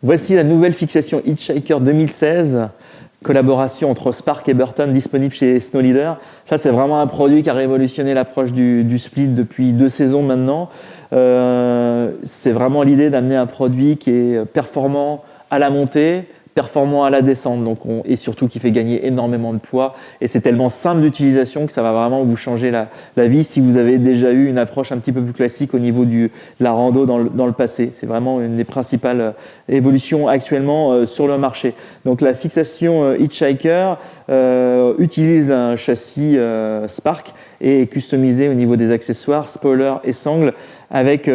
Voici la nouvelle fixation Hitchhiker 2016, collaboration entre Spark et Burton, disponible chez Snowleader. Ça, c'est vraiment un produit qui a révolutionné l'approche du split depuis 2 saisons maintenant. C'est vraiment l'idée d'amener un produit qui est performant à la montée, performant à la descente, et surtout qui fait gagner énormément de poids. Et c'est tellement simple d'utilisation que ça va vraiment vous changer la vie si vous avez déjà eu une approche un petit peu plus classique au niveau de la rando dans le passé. C'est vraiment une des principales évolutions actuellement sur le marché. Donc la fixation Hitchhiker utilise un châssis Spark et est customisé au niveau des accessoires, spoiler et sangles, avec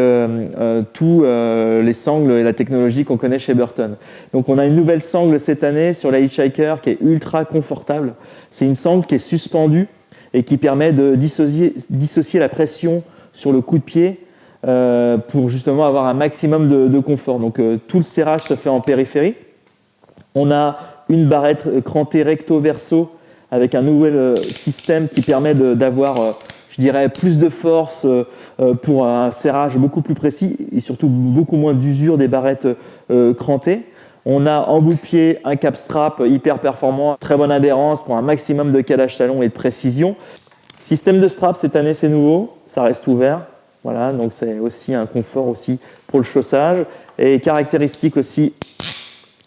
tous les sangles et la technologie qu'on connaît chez Burton. Donc on a une nouvelle sangle cette année sur la Hitchhiker qui est ultra confortable. C'est une sangle qui est suspendue et qui permet de dissocier la pression sur le coup de pied pour justement avoir un maximum de confort. Donc tout le serrage se fait en périphérie. On a une barrette crantée recto-verso avec un nouvel système qui permet d'avoir je dirais, plus de force pour un serrage beaucoup plus précis et surtout beaucoup moins d'usure des barrettes crantées. On a en bout de pied un cap strap hyper performant, très bonne adhérence pour un maximum de calage talon et de précision. Système de strap cette année c'est nouveau, ça reste ouvert. Voilà, donc c'est aussi un confort aussi pour le chaussage. Et caractéristique aussi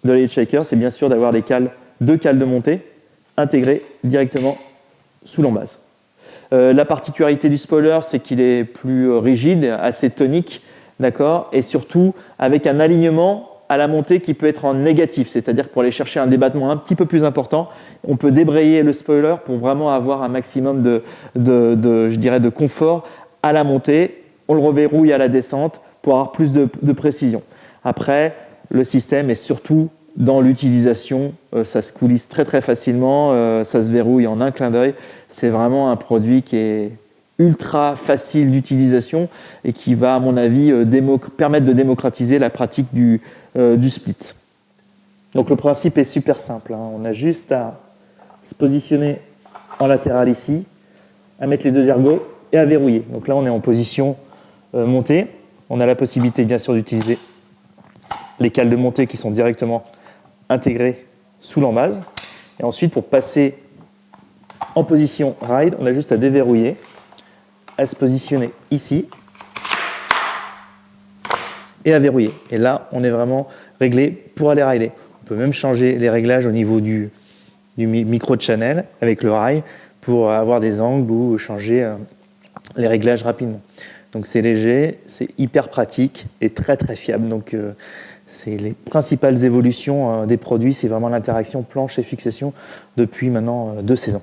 de la Hitchhiker, c'est bien sûr d'avoir deux cales de montée intégrées directement sous l'embase. La particularité du spoiler, c'est qu'il est plus rigide, assez tonique, d'accord, et surtout avec un alignement à la montée qui peut être en négatif, c'est-à-dire que pour aller chercher un débattement un petit peu plus important, on peut débrayer le spoiler pour vraiment avoir un maximum de confort à la montée. On le reverrouille à la descente pour avoir plus de précision. Après, le système est surtout dans l'utilisation, ça se coulisse très très facilement, ça se verrouille en un clin d'œil. C'est vraiment un produit qui est ultra facile d'utilisation et qui va, à mon avis, permettre de démocratiser la pratique du split. Donc le principe est super simple, hein. On a juste à se positionner en latéral ici, à mettre les deux ergots et à verrouiller. Donc là on est en position montée. On a la possibilité bien sûr d'utiliser les cales de montée qui sont directement intégrées sous l'embase. Et ensuite pour passer en position ride, on a juste à déverrouiller, à se positionner ici et à verrouiller. Et là, on est vraiment réglé pour aller rider. On peut même changer les réglages au niveau du micro-channel avec le rail pour avoir des angles ou changer les réglages rapidement. Donc c'est léger, c'est hyper pratique et très très fiable. Donc c'est les principales évolutions des produits, c'est vraiment l'interaction planche et fixation depuis maintenant 2 saisons.